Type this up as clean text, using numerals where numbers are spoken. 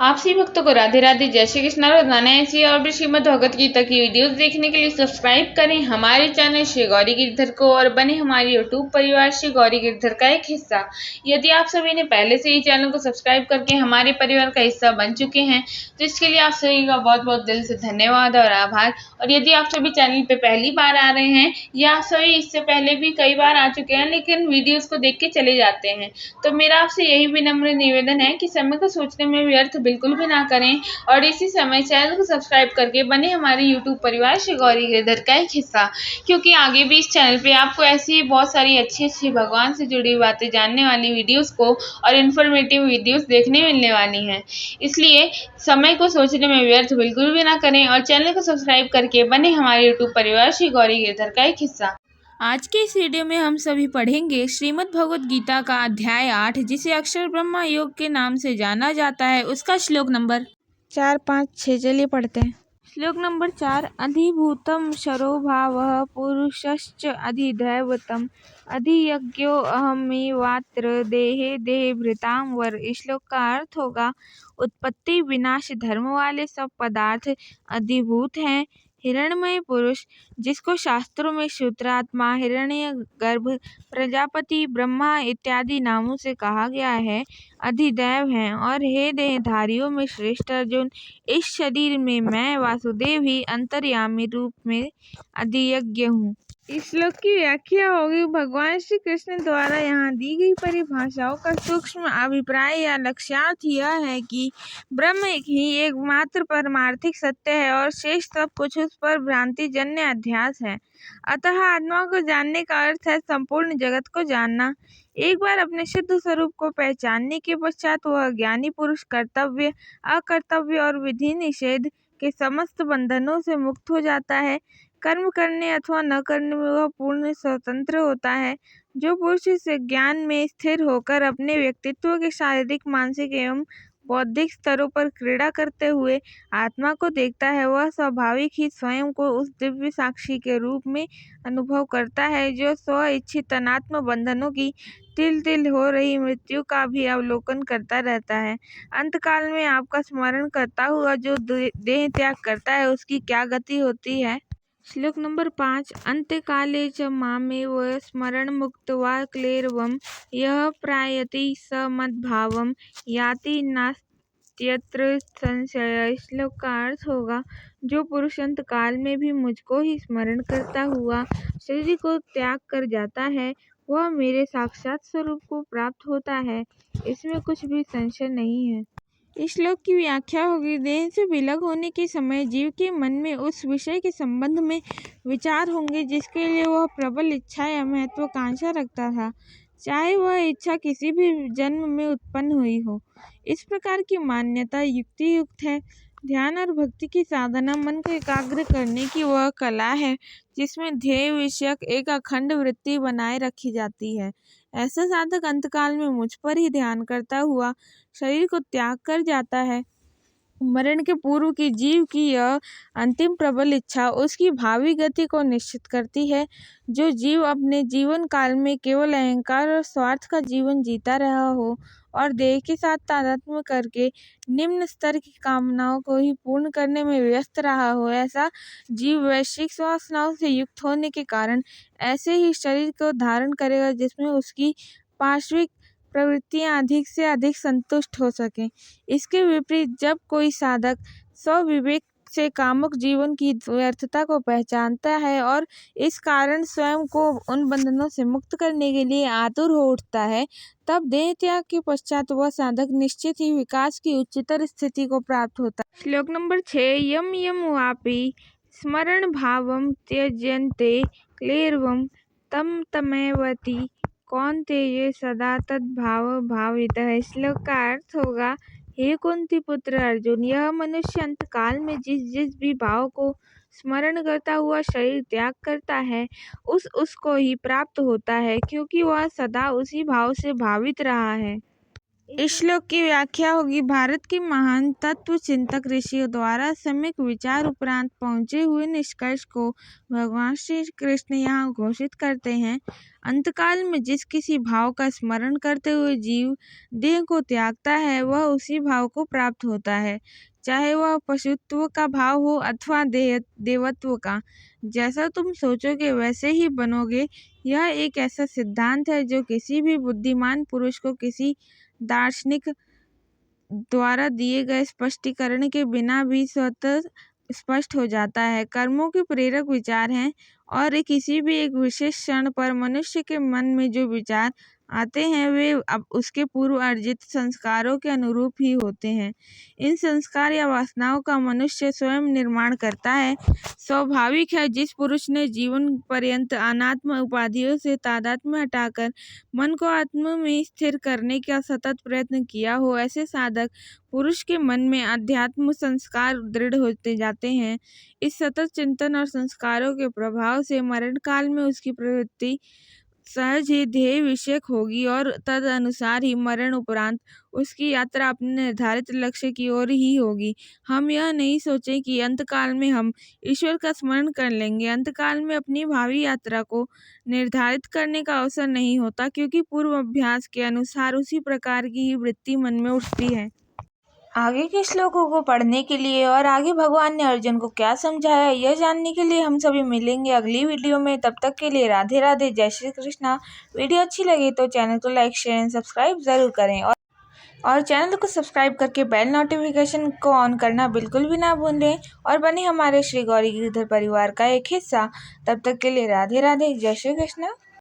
आप सभी भक्तों को राधे राधे, जय श्री कृष्ण। रोजाना ऐसी और भी श्रीमद् भगवत गीता की वीडियोस देखने के लिए सब्सक्राइब करें हमारे चैनल श्री गौरी गिरधर को और बने हमारे यूट्यूब परिवार श्री गौरी गिरधर का एक हिस्सा। यदि आप सभी ने पहले से ही चैनल को सब्सक्राइब करके हमारे परिवार का हिस्सा बन चुके हैं तो इसके लिए आप सभी का बहुत बहुत दिल से धन्यवाद और आभार। और यदि आप सभी चैनल पे पहली बार आ रहे हैं या आप सभी इससे पहले भी कई बार आ चुके हैं लेकिन वीडियोस को देख के चले जाते हैं, तो मेरा आपसे यही विनम्र निवेदन है कि समय को सोचने में व्यर्थ बिल्कुल भी ना करें और इसी समय चैनल को सब्सक्राइब करके बने हमारे यूट्यूब परिवार श्री गौरी गिरधर का एक हिस्सा, क्योंकि आगे भी इस चैनल पे आपको ऐसी ही बहुत सारी अच्छी अच्छी भगवान से जुड़ी बातें जानने वाली वीडियोस को और इन्फॉर्मेटिव वीडियोस देखने मिलने वाली हैं। इसलिए समय को सोचने में व्यर्थ बिल्कुल भी ना करें और चैनल को सब्सक्राइब करके बने हमारे यूट्यूब परिवार श्री गौरी गिरधर का एक हिस्सा। आज के इस वीडियो में हम सभी पढ़ेंगे श्रीमद् भगवत गीता का अध्याय 8, जिसे अक्षर ब्रह्मा योग के नाम से जाना जाता है। उसका श्लोक नंबर 4, 5, 6 चलिए पढ़ते हैं। श्लोक नंबर 4। अधिभूतम शरोभावः पुरुषश्च अधिदैवतम अधियज्ञो अहमेवात्र देहे देहभृतां वर। इस श्लोक का अर्थ होगा, उत्पत्ति विनाश धर्म वाले सब पदार्थ अधिभूत हैं। हिरणमय पुरुष, जिसको शास्त्रों में शूद्रात्मा, हिरण्यगर्भ, प्रजापति, ब्रह्मा इत्यादि नामों से कहा गया है, अधिदैव हैं। और हे देहधारियों में श्रेष्ठ अर्जुन, इस शरीर में मैं वासुदेव ही अंतर्यामी रूप में अधियज्ञ हूँ। इस श्लोक की व्याख्या होगी, भगवान श्री कृष्ण द्वारा यहाँ दी गई परिभाषाओं का सूक्ष्म अभिप्राय या लक्ष्यार्थ यह है कि ब्रह्म ही एकमात्र परमार्थिक सत्य है और शेष सब कुछ उस पर भ्रांति जन्य अध्यास है। अतः आत्मा को जानने का अर्थ है संपूर्ण जगत को जानना। एक बार अपने शुद्ध स्वरूप को पहचानने के पश्चात वह ज्ञानी पुरुष कर्तव्य, अकर्तव्य और विधि निषेध के समस्त बंधनों से मुक्त हो जाता है। कर्म करने अथवा न करने में वह पूर्ण स्वतंत्र होता है। जो पुरुष इस ज्ञान में स्थिर होकर अपने व्यक्तित्व के शारीरिक, मानसिक एवं बौद्धिक स्तरों पर क्रीड़ा करते हुए आत्मा को देखता है, वह स्वाभाविक ही स्वयं को उस दिव्य साक्षी के रूप में अनुभव करता है जो स्व इच्छित अनात्म बंधनों की तिल तिल हो रही मृत्यु का भी अवलोकन करता रहता है। अंतकाल में आपका स्मरण करता हुआ जो देह त्याग करता है, उसकी क्या गति होती है। श्लोक नंबर 5। अंत्यकाले च मामेव स्मरण मुक्त्वा क्लेरवं यः प्रायति स मद्भावं याति नास्त्यत्र संशय। श्लोक का अर्थ होगा, जो पुरुष अंतकाल में भी मुझको ही स्मरण करता हुआ शरीर को त्याग कर जाता है, वह मेरे साक्षात स्वरूप को प्राप्त होता है, इसमें कुछ भी संशय नहीं है। इस श्लोक की व्याख्या होगी, देह से विलग होने के समय जीव के मन में उस विषय के संबंध में विचार होंगे जिसके लिए वह प्रबल इच्छा या महत्वाकांक्षा रखता था, चाहे वह इच्छा किसी भी जन्म में उत्पन्न हुई हो। इस प्रकार की मान्यता युक्ति युक्त है। ध्यान और भक्ति की साधना मन को एकाग्र करने की वह कला है जिसमें ध्येय विषयक एक अखंड वृत्ति बनाए रखी जाती है। ऐसा साधक अंतकाल में मुझ पर ही ध्यान करता हुआ शरीर को त्याग कर जाता है। मरण के पूर्व की जीव की यह अंतिम प्रबल इच्छा उसकी भावी गति को निश्चित करती है। जो जीव अपने जीवन काल में केवल अहंकार और स्वार्थ का जीवन जीता रहा हो और देह के साथ तादात्म्य करके निम्न स्तर की कामनाओं को ही पूर्ण करने में व्यस्त रहा हो, ऐसा जीव वैश्विक वासनाओं से युक्त होने के कारण ऐसे ही शरीर को धारण करेगा जिसमें उसकी पार्श्विक प्रवृत्तियां अधिक से अधिक संतुष्ट हो सकें। इसके विपरीत जब कोई साधक स्वविवेक से कामुक जीवन की व्यर्थता को पहचानता है और इस कारण स्वयं को उन बंधनों से मुक्त करने के लिए आतुर हो उठता है, तब देह त्याग के पश्चात वह साधक निश्चित ही विकास की उच्चतर स्थिति को प्राप्त होता है। श्लोक नंबर 6। यम यम वापि स्मरण भावम त्यजन्ते क्लेरवम तम तमेवति कौन्तेय सदा तद्भाव भावितः। श्लोक का अर्थ होगा, हे कुंती पुत्र अर्जुन, यह मनुष्य अंतकाल में जिस जिस भी भाव को स्मरण करता हुआ शरीर त्याग करता है, उसको ही प्राप्त होता है, क्योंकि वह सदा उसी भाव से भावित रहा है। इस श्लोक की व्याख्या होगी। भारत के महान तत्व चिंतक ऋषियों द्वारा सम्यक विचार उपरांत पहुँचे हुए निष्कर्ष को भगवान श्री कृष्ण यहाँ घोषित करते हैं। अंतकाल में जिस किसी भाव का स्मरण करते हुए जीव देह को त्यागता है वह उसी भाव को प्राप्त होता है, चाहे वह पशुत्व का भाव हो अथवा देवत्व का। जैसा तुम सोचोगे वैसे ही बनोगे, यह एक ऐसा सिद्धांत है जो किसी भी बुद्धिमान पुरुष को किसी दार्शनिक द्वारा दिए गए स्पष्टीकरण के बिना भी स्वतः स्पष्ट हो जाता है। कर्मों के प्रेरक विचार हैं और किसी भी एक विशेष क्षण पर मनुष्य के मन में जो विचार आते हैं वे अब उसके पूर्व अर्जित संस्कारों के अनुरूप ही होते हैं। इन संस्कार या वासनाओं का मनुष्य स्वयं निर्माण करता है। स्वाभाविक है जिस पुरुष ने जीवन पर्यंत अनात्म उपाधियों से तादात्म्य हटाकर मन को आत्मा में स्थिर करने का सतत प्रयत्न किया हो, ऐसे साधक पुरुष के मन में अध्यात्म संस्कार दृढ़ होते जाते हैं। इस सतत चिंतन और संस्कारों के प्रभाव से मरण काल में उसकी प्रवृत्ति सहज ही ध्येय विषयक होगी और तद अनुसार ही मरण उपरांत उसकी यात्रा अपने निर्धारित लक्ष्य की ओर ही होगी। हम यह नहीं सोचें कि अंतकाल में हम ईश्वर का स्मरण कर लेंगे। अंतकाल में अपनी भावी यात्रा को निर्धारित करने का अवसर नहीं होता, क्योंकि पूर्व अभ्यास के अनुसार उसी प्रकार की ही वृत्ति मन में उठती है। आगे के श्लोकों को पढ़ने के लिए और आगे भगवान ने अर्जुन को क्या समझाया यह जानने के लिए हम सभी मिलेंगे अगली वीडियो में। तब तक के लिए राधे राधे, जय श्री कृष्णा। वीडियो अच्छी लगी तो चैनल को लाइक शेयर एंड सब्सक्राइब ज़रूर करें और चैनल को सब्सक्राइब करके बेल नोटिफिकेशन को ऑन करना बिल्कुल भी ना भूलें और बने हमारे श्री गौरी गिरधर परिवार का एक हिस्सा। तब तक के लिए राधे राधे, जय श्री कृष्णा।